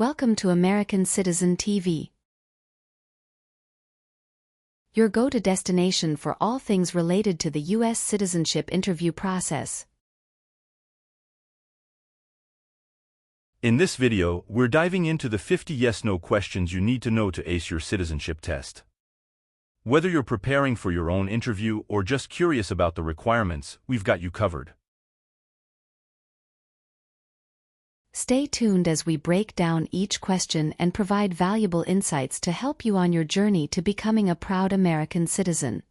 Welcome to American Citizen TV, your go-to destination for all things related to the U.S. citizenship interview process. In this video, we're diving into the 50 yes-no questions you need to know to ace your citizenship test. Whether you're preparing for your own interview or just curious about the requirements, we've got you covered. Stay tuned as we break down each question and provide valuable insights to help you on your journey to becoming a proud American citizen.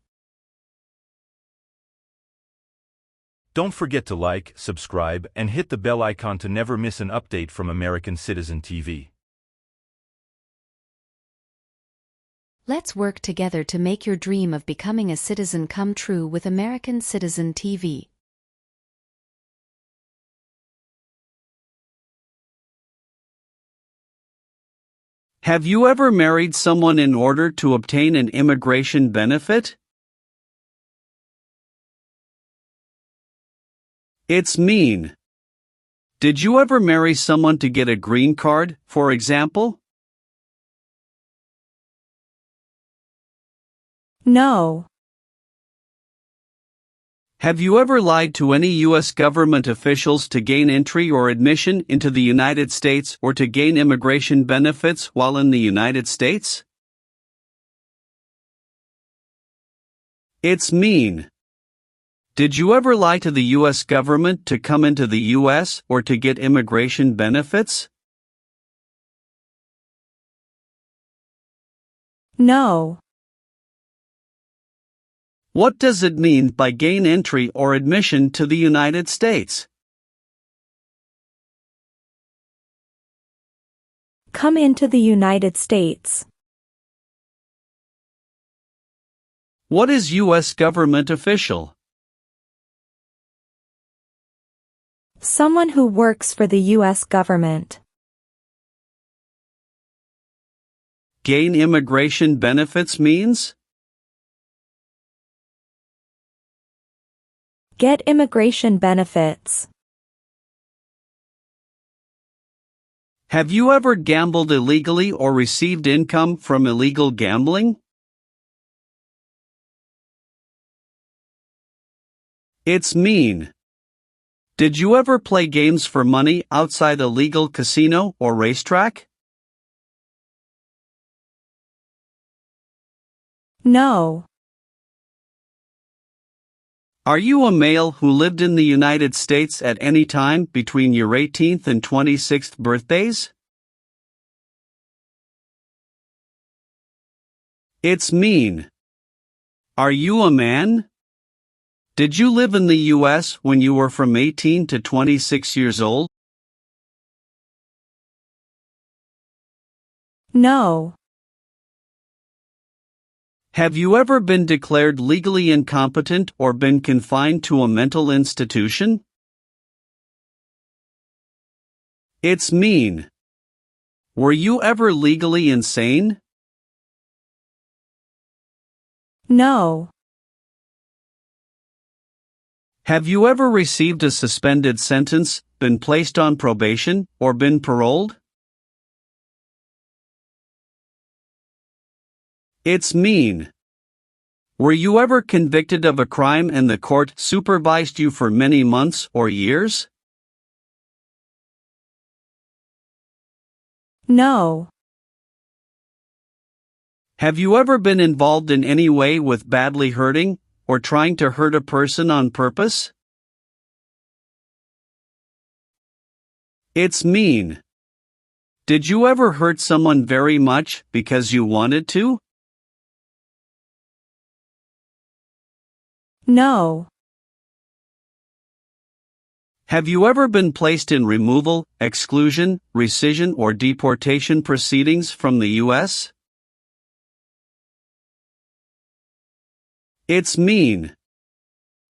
Don't forget to like, subscribe, and hit the bell icon to never miss an update from American Citizen TV. Let's work together to make your dream of becoming a citizen come true with American Citizen TV. Have you ever married someone in order to obtain an immigration benefit? It's mean. Did you ever marry someone to get a green card, for example? No. Have you ever lied to any U.S. government officials to gain entry or admission into the United States or to gain immigration benefits while in the United States? It's mean. Did you ever lie to the U.S. government to come into the U.S. or to get immigration benefits? No. What does it mean by gain entry or admission to the United States? Come into the United States. What is U.S. government official? Someone who works for the U.S. government. Gain immigration benefits means? Get immigration benefits. Have you ever gambled illegally or received income from illegal gambling? It's mean. Did you ever play games for money outside a legal casino or racetrack? No. Are you a male who lived in the United States at any time between your 18th and 26th birthdays? It's mean. Are you a man? Did you live in the U.S. when you were from 18 to 26 years old? No. Have you ever been declared legally incompetent or been confined to a mental institution? It's mean. Were you ever legally insane? No. Have you ever received a suspended sentence, been placed on probation, or been paroled? It's mean. Were you ever convicted of a crime and the court supervised you for many months or years? No. Have you ever been involved in any way with badly hurting or trying to hurt a person on purpose? It's mean. Did you ever hurt someone very much because you wanted to? No. Have you ever been placed in removal, exclusion, rescission, or deportation proceedings from the U.S.? It's mean.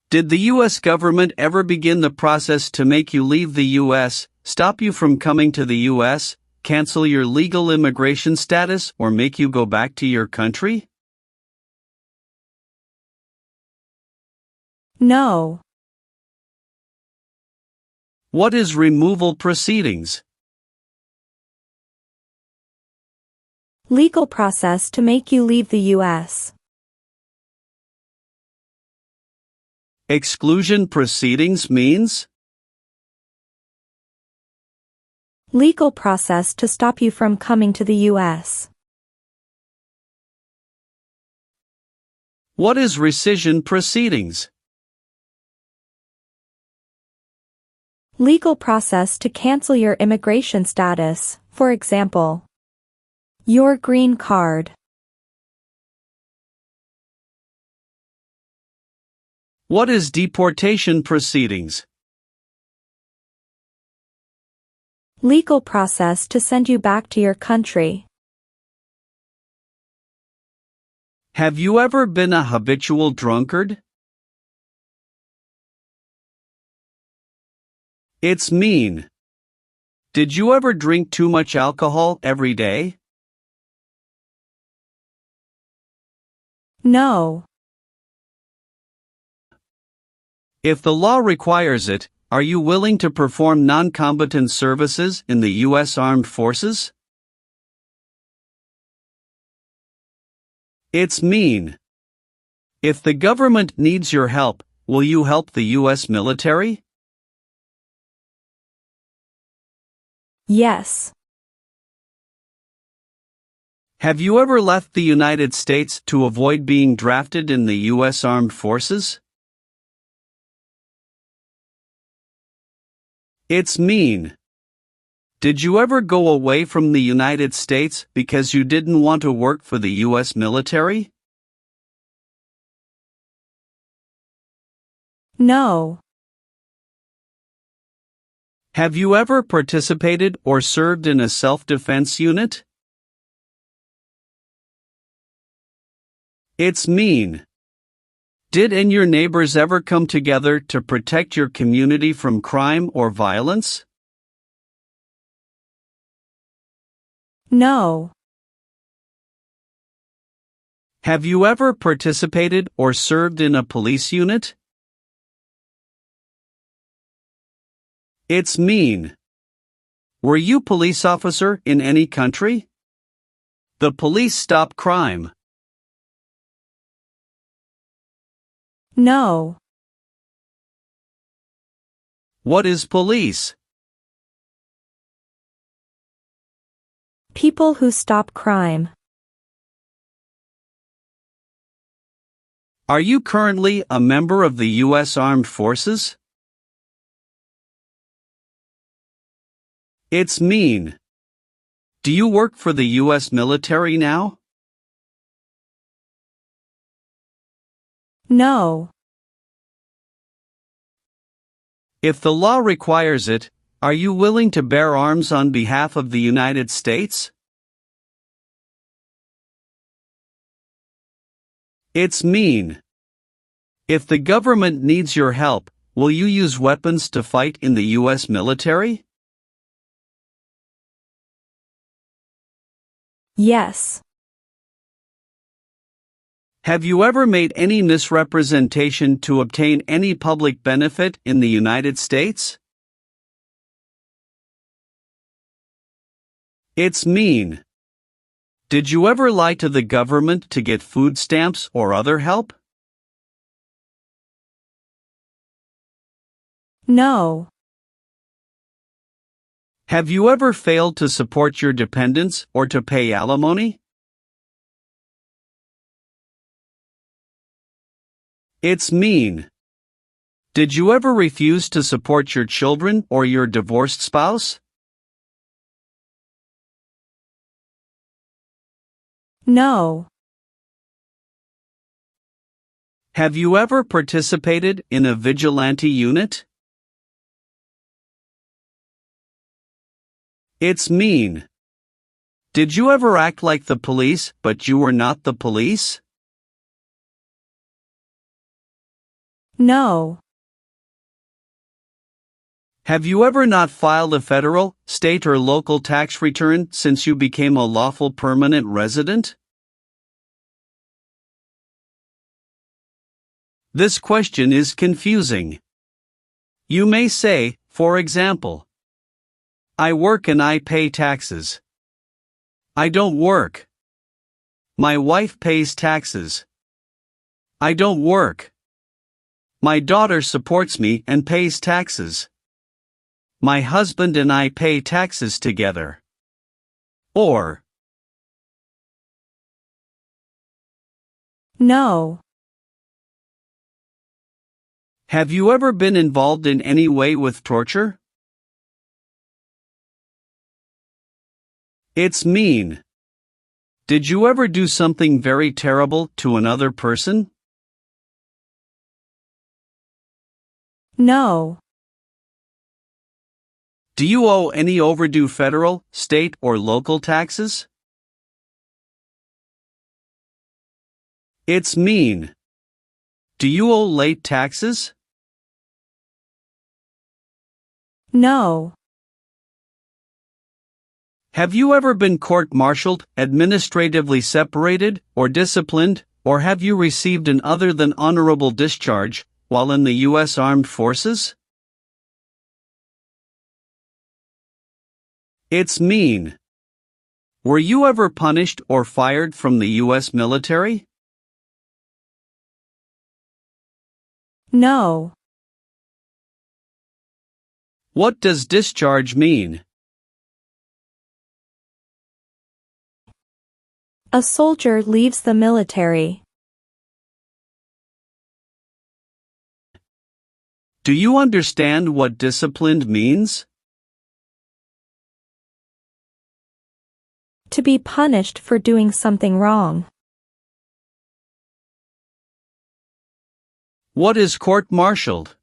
Did the U.S. government ever begin the process to make you leave the U.S., stop you from coming to the U.S., cancel your legal immigration status, or make you go back to your country? No. What is removal proceedings? Legal process to make you leave the U.S. Exclusion proceedings means legal process to stop you from coming to the U.S. What is rescission proceedings? Legal process to cancel your immigration status, for example, your green card. What is deportation proceedings? Legal process to send you back to your country. Have you ever been a habitual drunkard? It's mean. Did you ever drink too much alcohol every day? No. If the law requires it, are you willing to perform non-combatant services in the U.S. Armed Forces? It's mean. If the government needs your help, will you help the U.S. military? Yes. Have you ever left the United States to avoid being drafted in the U.S. Armed Forces? It's mean. Did you ever go away from the United States because you didn't want to work for the U.S. military? No. Have you ever participated or served in a self-defense unit? It's mean. Did and your neighbors ever come together to protect your community from crime or violence? No. Have you ever participated or served in a police unit? It's mean. Were you police officer in any country? The police stop crime. No. What is police? People who stop crime. Are you currently a member of the U.S. Armed Forces? It's mean. Do you work for the U.S. military now? No. If the law requires it, are you willing to bear arms on behalf of the United States? It's mean. If the government needs your help, will you use weapons to fight in the U.S. military? Yes. Have you ever made any misrepresentation to obtain any public benefit in the United States? It's mean. Did you ever lie to the government to get food stamps or other help? No. Have you ever failed to support your dependents or to pay alimony? It's mean. Did you ever refuse to support your children or your divorced spouse? No. Have you ever participated in a vigilante unit? It's mean. Did you ever act like the police but you were not the police? No. Have you ever not filed a federal, state or local tax return since you became a lawful permanent resident? This question is confusing. You may say, for example, I work and I pay taxes. I don't work. My wife pays taxes. I don't work. My daughter supports me and pays taxes. My husband and I pay taxes together. Or, No. have you ever been involved in any way with torture? It's mean. Did you ever do something very terrible to another person? No. Do you owe any overdue federal, state, or local taxes? It's mean. Do you owe late taxes? No. Have you ever been court-martialed, administratively separated, or disciplined, or have you received an other than honorable discharge while in the U.S. Armed Forces? It's mean. Were you ever punished or fired from the U.S. military? No. What does discharge mean? A soldier leaves the military. Do you understand what disciplined means? To be punished for doing something wrong. What is court-martialed?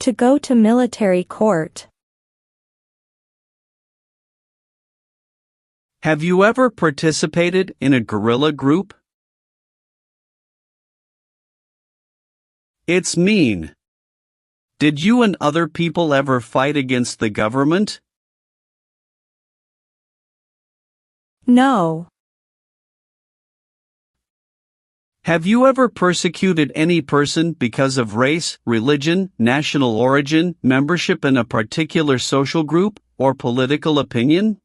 To go to military court. Have you ever participated in a guerrilla group? It's mean. Did you and other people ever fight against the government? No. Have you ever persecuted any person because of race, religion, national origin, membership in a particular social group, or political opinion?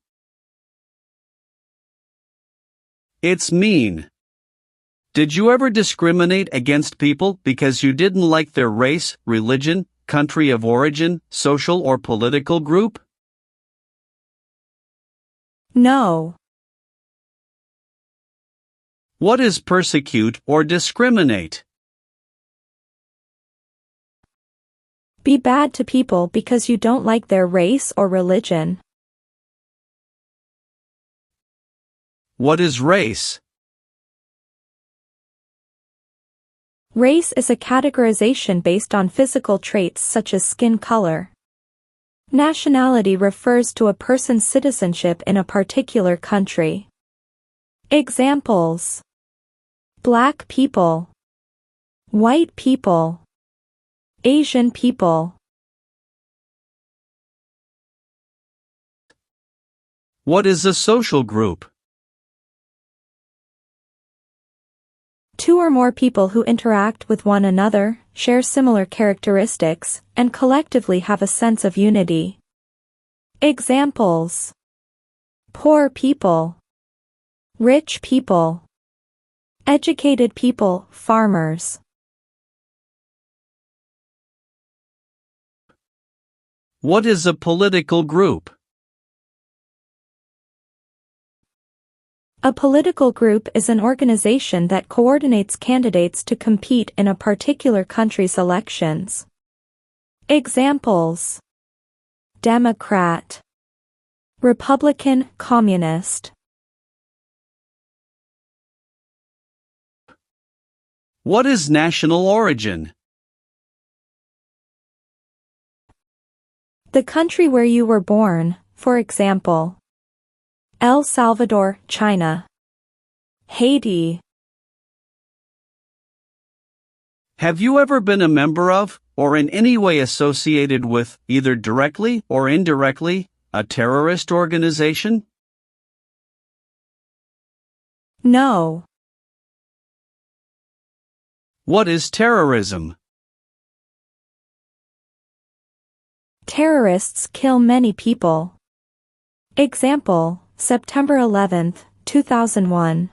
It's mean. Did you ever discriminate against people because you didn't like their race, religion, country of origin, social or political group? No. What is persecute or discriminate? Be bad to people because you don't like their race or religion. What is race? Race is a categorization based on physical traits such as skin color. Nationality refers to a person's citizenship in a particular country. Examples: Black people, white people, Asian people. What is a social group? Two or more people who interact with one another, share similar characteristics, and collectively have a sense of unity. Examples: poor people, rich people, educated people, farmers. What is a political group? A political group is an organization that coordinates candidates to compete in a particular country's elections. Examples: Democrat, Republican, Communist. What is national origin? The country where you were born, for example, El Salvador, China, Haiti. Have you ever been a member of, or in any way associated with, either directly or indirectly, a terrorist organization? No. What is terrorism? Terrorists kill many people. Example: September 11, 2001.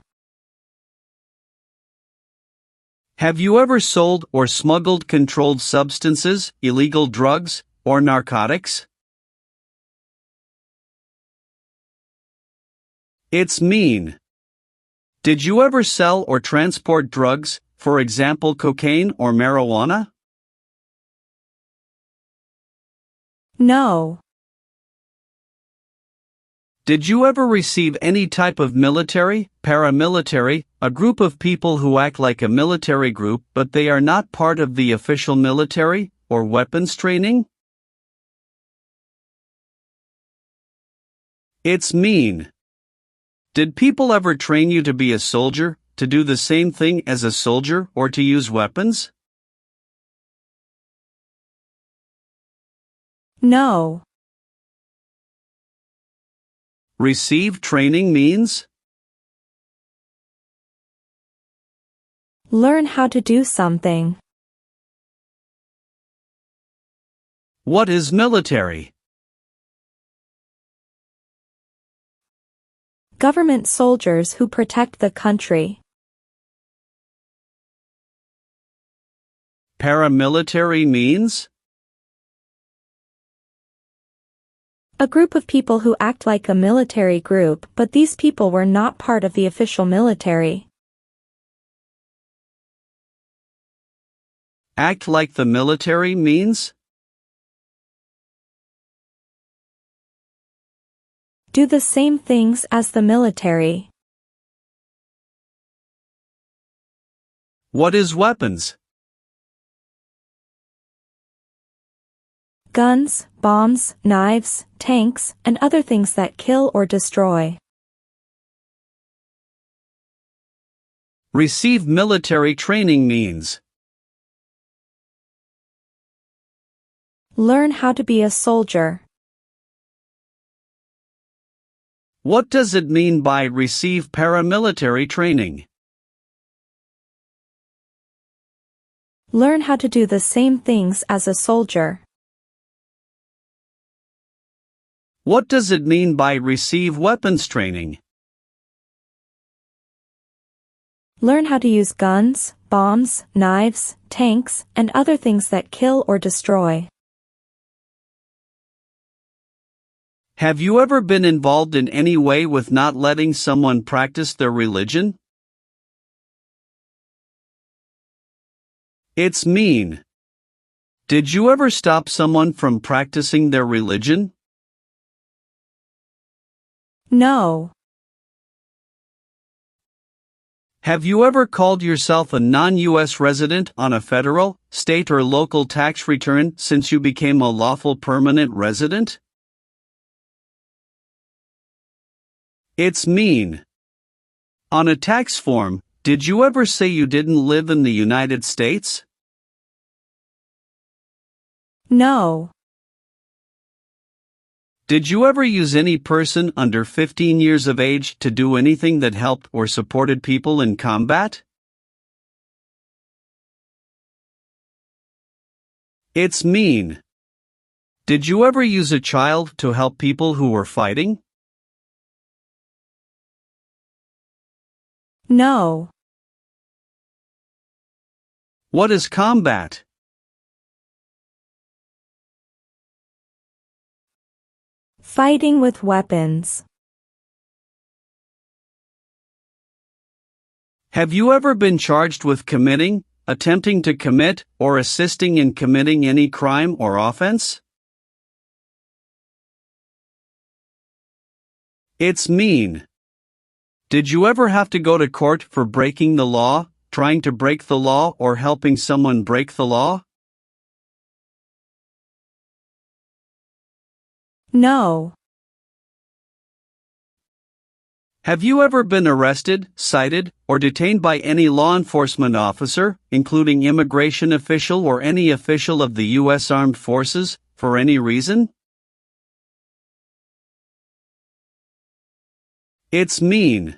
Have you ever sold or smuggled controlled substances, illegal drugs, or narcotics? It's mean. Did you ever sell or transport drugs, for example cocaine or marijuana? No. Did you ever receive any type of military, paramilitary, a group of people who act like a military group but they are not part of the official military, or weapons training? It's mean. Did people ever train you to be a soldier, to do the same thing as a soldier or to use weapons? No. Receive training means? Learn how to do something. What is military? Government soldiers who protect the country. Paramilitary means? A group of people who act like a military group, but these people were not part of the official military. Act like the military means? Do the same things as the military. What is weapons? Guns, bombs, knives, tanks, and other things that kill or destroy. Receive military training means? Learn how to be a soldier. What does it mean by receive paramilitary training? Learn how to do the same things as a soldier. What does it mean by receive weapons training? Learn how to use guns, bombs, knives, tanks, and other things that kill or destroy. Have you ever been involved in any way with not letting someone practice their religion? It's mean. Did you ever stop someone from practicing their religion? No. Have you ever called yourself a non-U.S. resident on a federal, state or local tax return since you became a lawful permanent resident? It's mean. On a tax form, did you ever say you didn't live in the United States? No. Did you ever use any person under 15 years of age to do anything that helped or supported people in combat? It's mean. Did you ever use a child to help people who were fighting? No. What is combat? Fighting with weapons. Have you ever been charged with committing, attempting to commit, or assisting in committing any crime or offense? It's mean. Did you ever have to go to court for breaking the law, trying to break the law, or helping someone break the law? No. Have you ever been arrested, cited, or detained by any law enforcement officer, including immigration official or any official of the U.S. Armed Forces, for any reason? It's mean.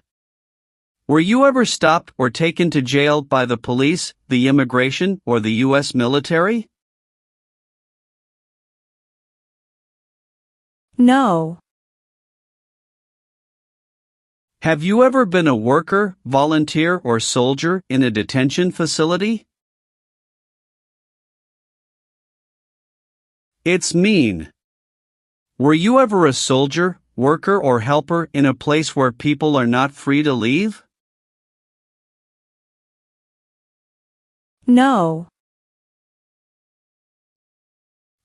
Were you ever stopped or taken to jail by the police, the immigration, or the U.S. military? No. Have you ever been a worker, volunteer, or soldier in a detention facility? It's mean. Were you ever a soldier, worker, or helper in a place where people are not free to leave? No.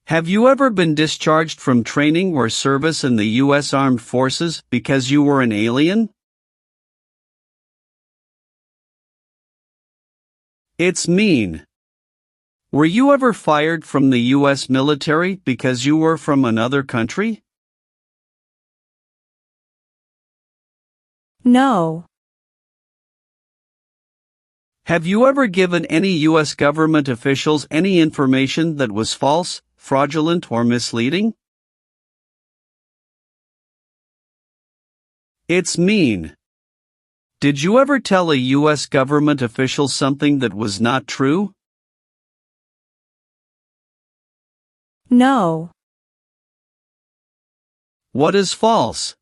Have you ever been discharged from training or service in the U.S. Armed Forces because you were an alien? It's mean. Were you ever fired from the U.S. military because you were from another country? No. Have you ever given any U.S. government officials any information that was false, fraudulent, or misleading? It's mean. Did you ever tell a U.S. government official something that was not true? No. What is false?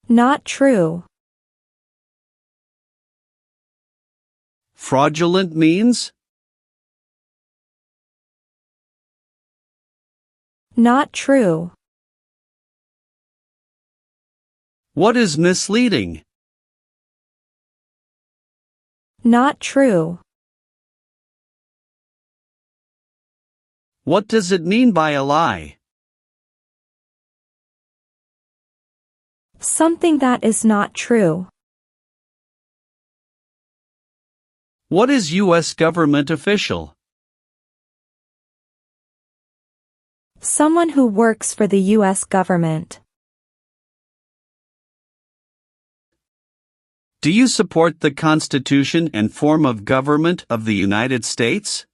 Not true. Fraudulent means? Not true. What is misleading? Not true. What does it mean by a lie? Something that is not true. What is U.S. government official? Someone who works for the U.S. government. Do you support the Constitution and form of government of the United States?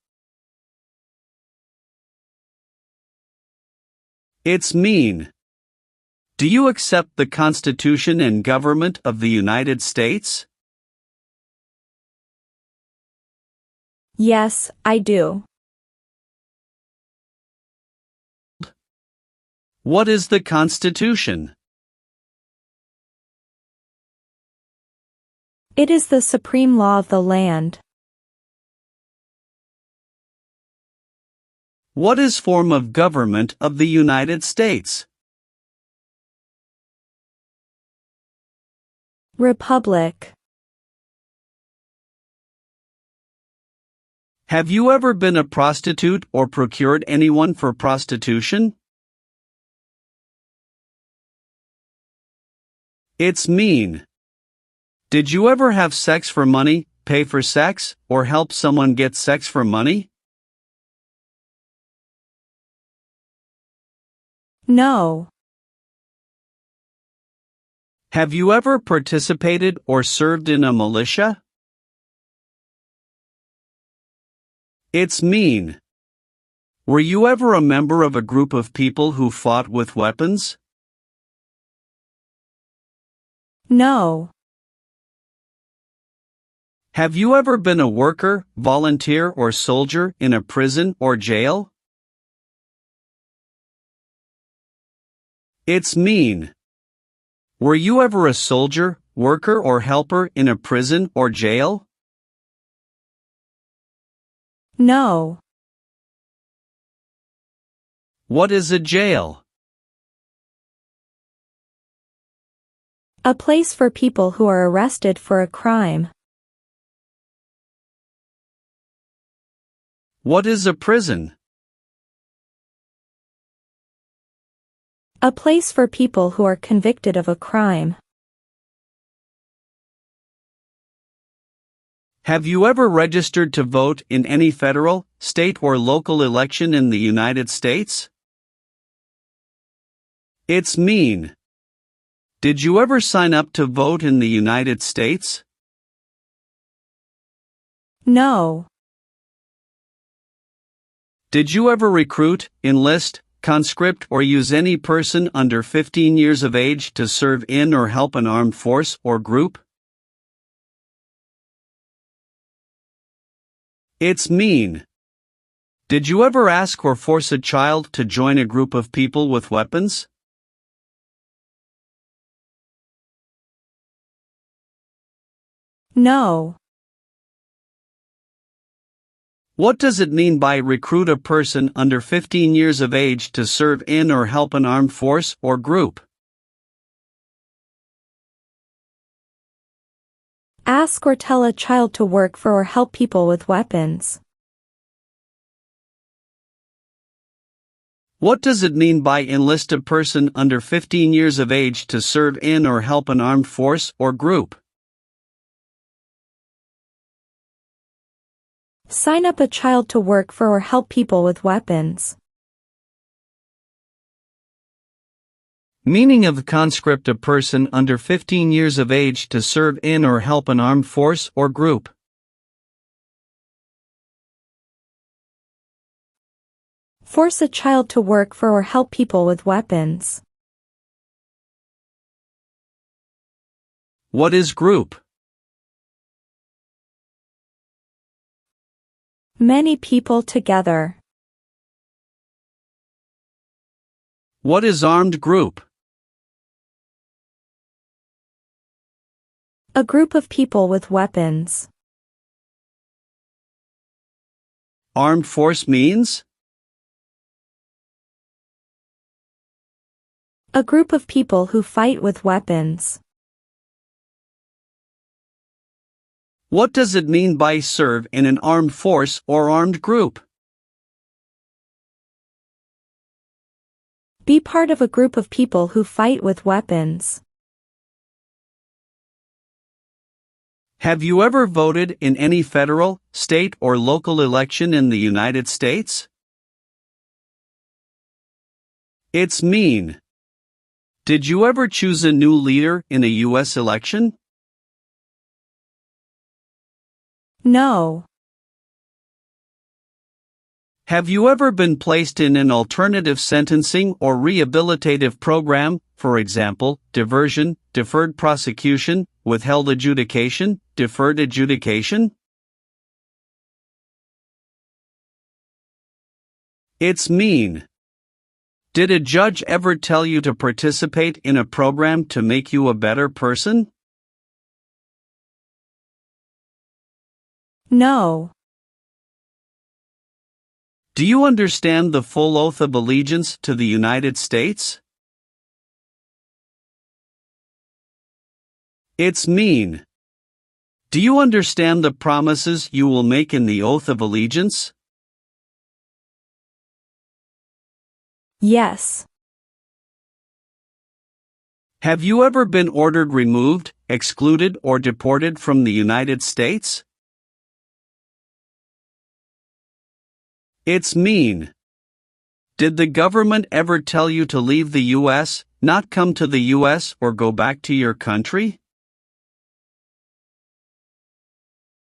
It's mean. Do you accept the Constitution and government of the United States? Yes, I do. What is the Constitution? It is the supreme law of the land. What is form of government of the United States? Republic. Have you ever been a prostitute or procured anyone for prostitution? It's mean. Did you ever have sex for money, pay for sex, or help someone get sex for money? No. Have you ever participated or served in a militia? It's mean. Were you ever a member of a group of people who fought with weapons? No. Have you ever been a worker, volunteer, or soldier in a prison or jail? It's mean. Were you ever a soldier, worker, or helper in a prison or jail? No. What is a jail? A place for people who are arrested for a crime. What is a prison? A place for people who are convicted of a crime. Have you ever registered to vote in any federal, state, or local election in the United States? It's mean. Did you ever sign up to vote in the United States? No. Did you ever recruit, enlist, conscript, or use any person under 15 years of age to serve in or help an armed force or group? It's mean. Did you ever ask or force a child to join a group of people with weapons? No. What does it mean by recruit a person under 15 years of age to serve in or help an armed force or group? Ask or tell a child to work for or help people with weapons. What does it mean by enlist a person under 15 years of age to serve in or help an armed force or group? Sign up a child to work for or help people with weapons. Meaning of conscript a person under 15 years of age to serve in or help an armed force or group. Force a child to work for or help people with weapons. What is group? Many people together. What is armed group? A group of people with weapons. Armed force means? A group of people who fight with weapons. What does it mean by serve in an armed force or armed group? Be part of a group of people who fight with weapons. Have you ever voted in any federal, state, or local election in the United States? It's mean. Did you ever choose a new leader in a U.S. election? No. Have you ever been placed in an alternative sentencing or rehabilitative program, for example, diversion, deferred prosecution, withheld adjudication, deferred adjudication? It's mean. Did a judge ever tell you to participate in a program to make you a better person? No. Do you understand the full oath of allegiance to the United States? It's mean. Do you understand the promises you will make in the oath of allegiance? Yes. Have you ever been ordered removed, excluded, or deported from the United States? It's mean. Did the government ever tell you to leave the U.S., not come to the U.S., or go back to your country?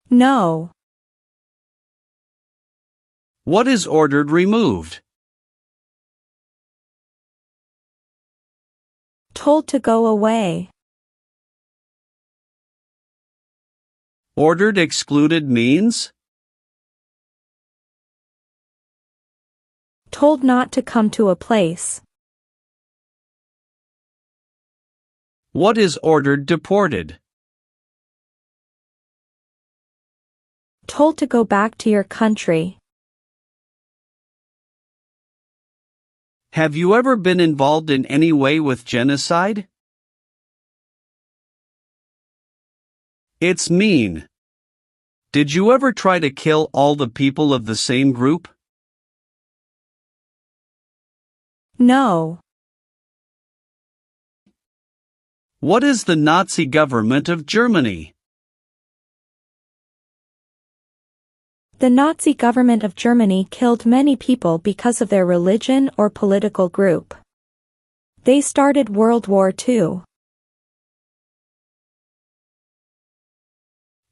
No. What is ordered removed? Told to go away. Ordered excluded means? Told not to come to a place. What is ordered deported? Told to go back to your country. Have you ever been involved in any way with genocide? It's mean. Did you ever try to kill all the people of the same group? No. What is the Nazi government of Germany? The Nazi government of Germany killed many people because of their religion or political group. They started World War II.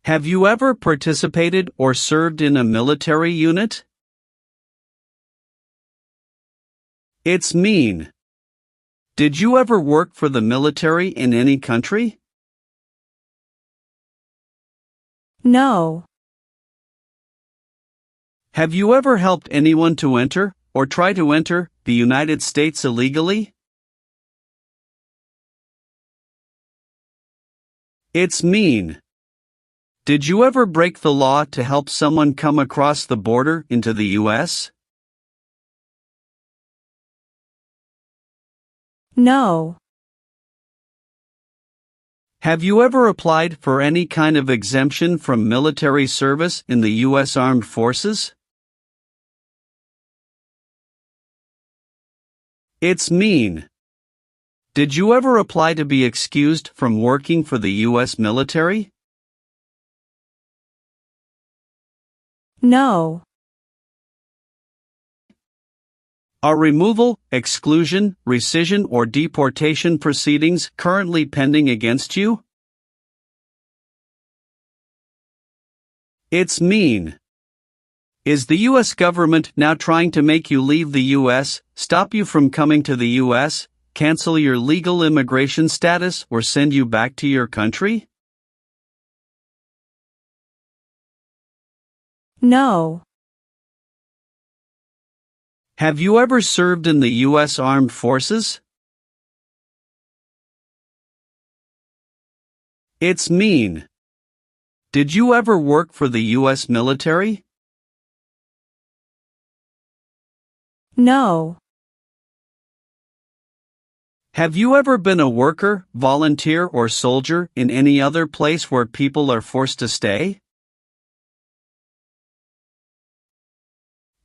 Have you ever participated or served in a military unit? It's mean. Did you ever work for the military in any country? No. Have you ever helped anyone to enter, or try to enter, the United States illegally? It's mean. Did you ever break the law to help someone come across the border into the U.S.? No. Have you ever applied for any kind of exemption from military service in the U.S. Armed Forces? It's mean. Did you ever apply to be excused from working for the U.S. military? No. Are removal, exclusion, rescission or deportation proceedings currently pending against you? It's mean. Is the U.S. government now trying to make you leave the U.S., stop you from coming to the U.S., cancel your legal immigration status or send you back to your country? No. Have you ever served in the U.S. Armed Forces? It's mean. Did you ever work for the U.S. military? No. Have you ever been a worker, volunteer or soldier in any other place where people are forced to stay?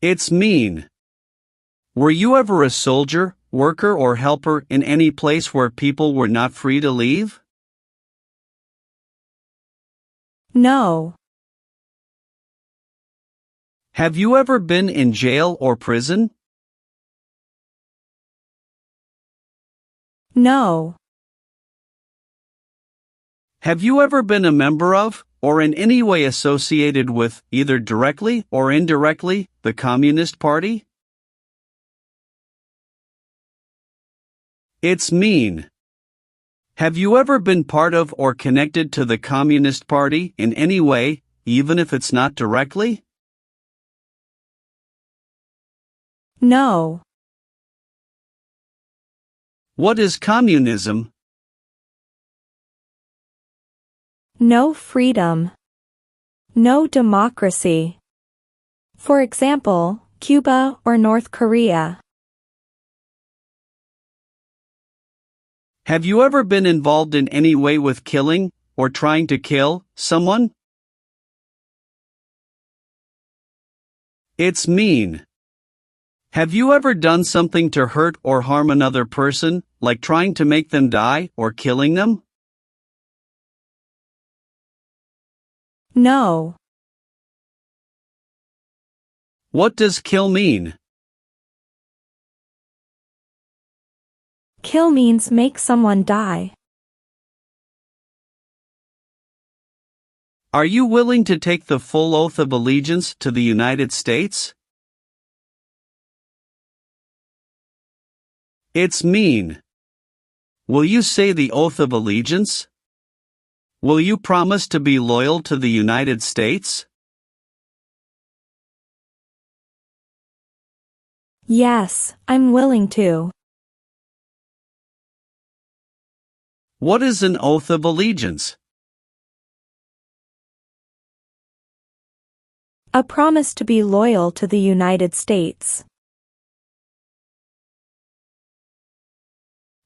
It's mean. Were you ever a soldier, worker or helper in any place where people were not free to leave? No. Have you ever been in jail or prison? No. Have you ever been a member of, or in any way associated with, either directly or indirectly, the Communist Party? It's mean. Have you ever been part of or connected to the Communist Party in any way, even if it's not directly? No. What is communism? No freedom. No democracy. For example, Cuba or North Korea. Have you ever been involved in any way with killing, or trying to kill, someone? It's mean. Have you ever done something to hurt or harm another person, like trying to make them die or killing them? No. What does kill mean? Kill means make someone die. Are you willing to take the full oath of allegiance to the United States? It's mean. Will you say the oath of allegiance? Will you promise to be loyal to the United States? Yes, I'm willing to. What is an oath of allegiance? A promise to be loyal to the United States.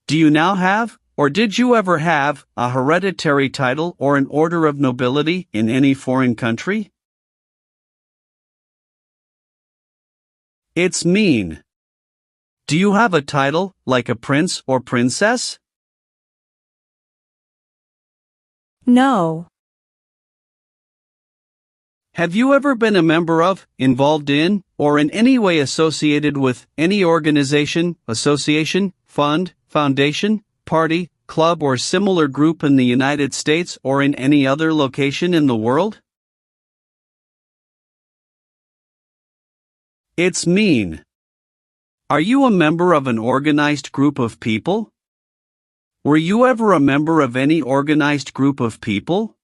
Do you now have, or did you ever have, a hereditary title or an order of nobility in any foreign country? It's mean. Do you have a title, like a prince or princess? No. Have you ever been a member of, involved in, or in any way associated with any organization, association, fund, foundation, party, club or similar group in the United States or in any other location in the world? It's mean. Are you a member of an organized group of people? Were you ever a member of any organized group of people?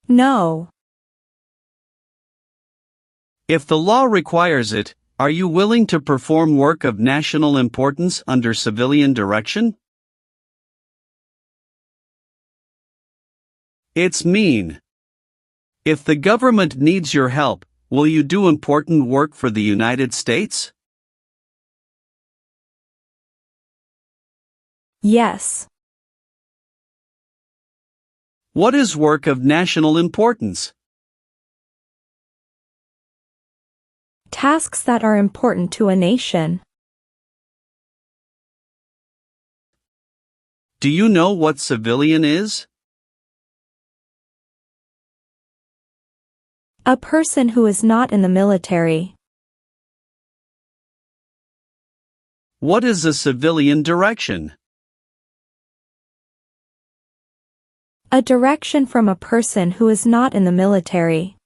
No. If the law requires it, are you willing to perform work of national importance under civilian direction? It's mean. If the government needs your help, will you do important work for the United States? Yes. What is work of national importance? Tasks that are important to a nation. Do you know what civilian is? A person who is not in the military. What is a civilian direction? A direction from a person who is not in the military.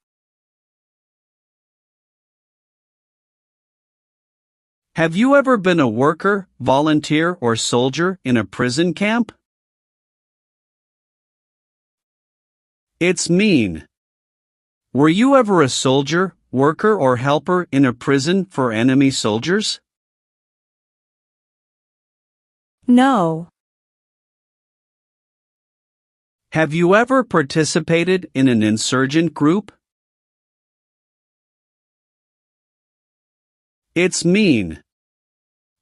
Have you ever been a worker, volunteer, or soldier in a prison camp? It's mean. Were you ever a soldier, worker, or helper in a prison for enemy soldiers? No. Have you ever participated in an insurgent group? It's mean.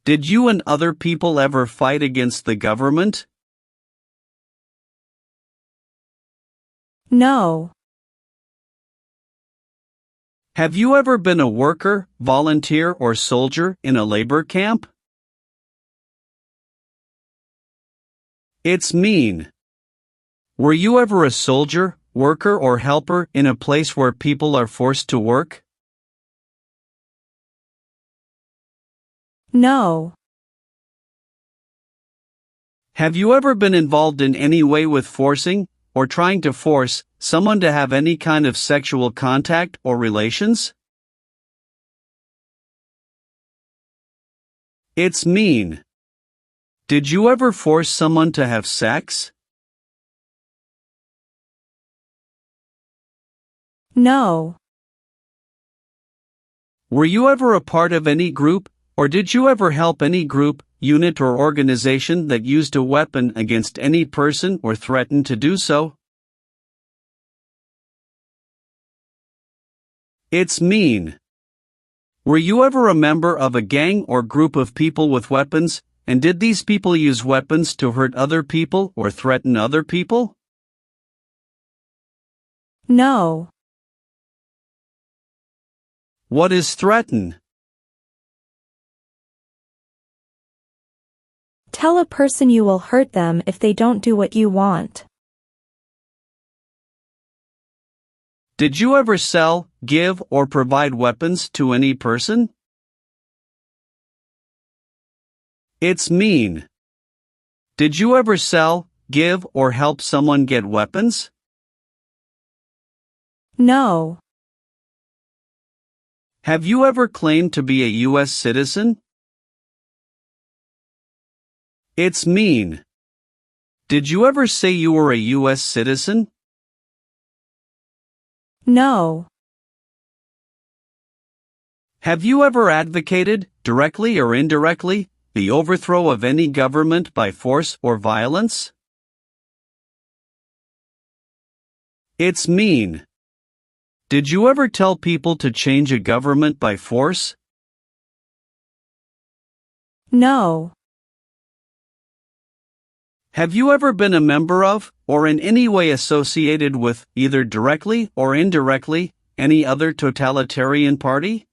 Did you and other people ever fight against the government? No. Have you ever been a worker, volunteer, or soldier in a labor camp? It's mean. Were you ever a soldier, worker, or helper in a place where people are forced to work? No. Have you ever been involved in any way with forcing, or trying to force, someone to have any kind of sexual contact or relations? It's mean. Did you ever force someone to have sex? No. Were you ever a part of any group, or did you ever help any group, unit, or organization that used a weapon against any person or threatened to do so? It's mean. Were you ever a member of a gang or group of people with weapons, and did these people use weapons to hurt other people or threaten other people? No. What is threaten? Tell a person you will hurt them if they don't do what you want. Did you ever sell, give, or provide weapons to any person? It's mean. Did you ever sell, give, or help someone get weapons? No. Have you ever claimed to be a U.S. citizen? It's mean. Did you ever say you were a U.S. citizen? No. Have you ever advocated, directly or indirectly, the overthrow of any government by force or violence? It's mean. Did you ever tell people to change a government by force? No. Have you ever been a member of, or in any way associated with, either directly or indirectly, any other totalitarian party?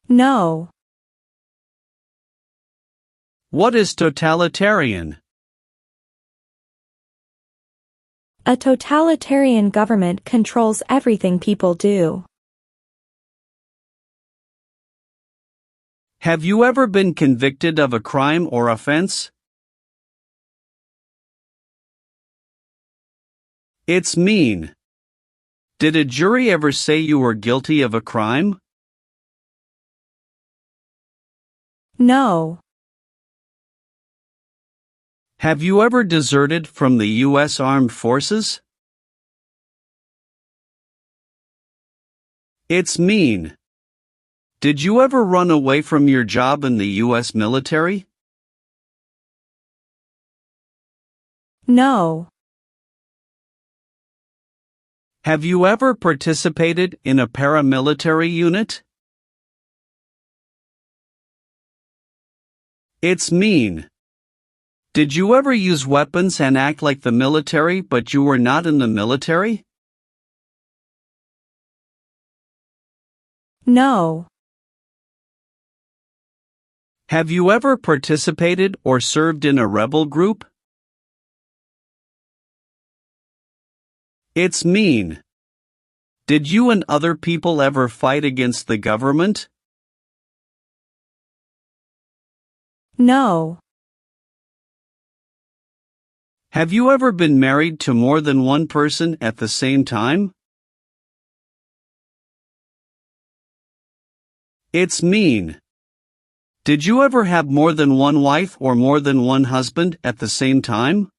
No. What is totalitarian? A totalitarian government controls everything people do. Have you ever been convicted of a crime or offense? It's mean. Did a jury ever say you were guilty of a crime? No. Have you ever deserted from the U.S. Armed Forces? It's mean. Did you ever run away from your job in the U.S. military? No. Have you ever participated in a paramilitary unit? It's mean. Did you ever use weapons and act like the military but you were not in the military? No. Have you ever participated or served in a rebel group? It's mean. Did you and other people ever fight against the government? No. Have you ever been married to more than one person at the same time? It's mean. Did you ever have more than one wife or more than one husband at the same time?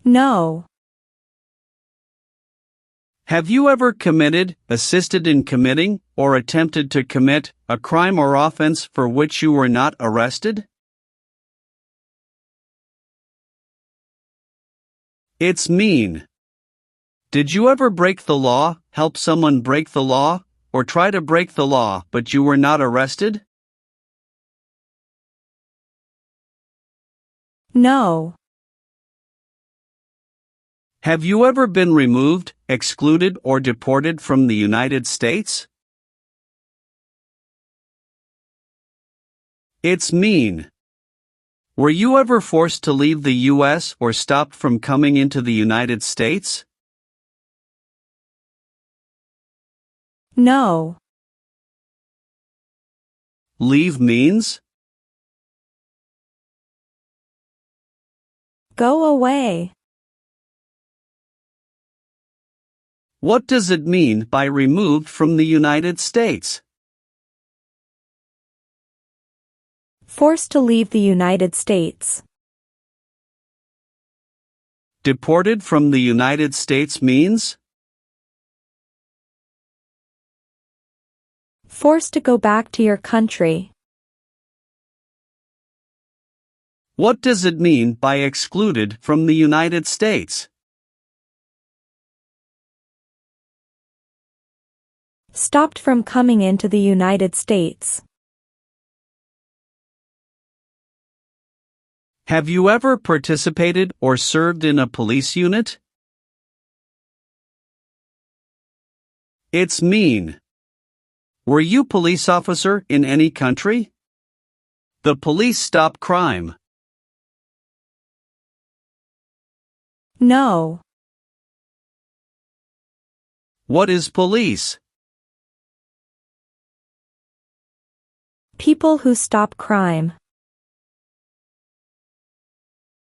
No. Have you ever committed, assisted in committing, or attempted to commit a crime or offense for which you were not arrested? It's mean. Did you ever break the law, help someone break the law, or try to break the law but you were not arrested? No. Have you ever been removed, excluded, or deported from the United States? It's mean. Were you ever forced to leave the U.S. or stopped from coming into the United States? No. Leave means? Go away. What does it mean by removed from the United States? Forced to leave the United States. Deported from the United States means? Forced to go back to your country. What does it mean by excluded from the United States? Stopped from coming into the United States. Have you ever participated or served in a police unit? It's mean. Were you police officer in any country? The police stop crime. No. What is police? People who stop crime.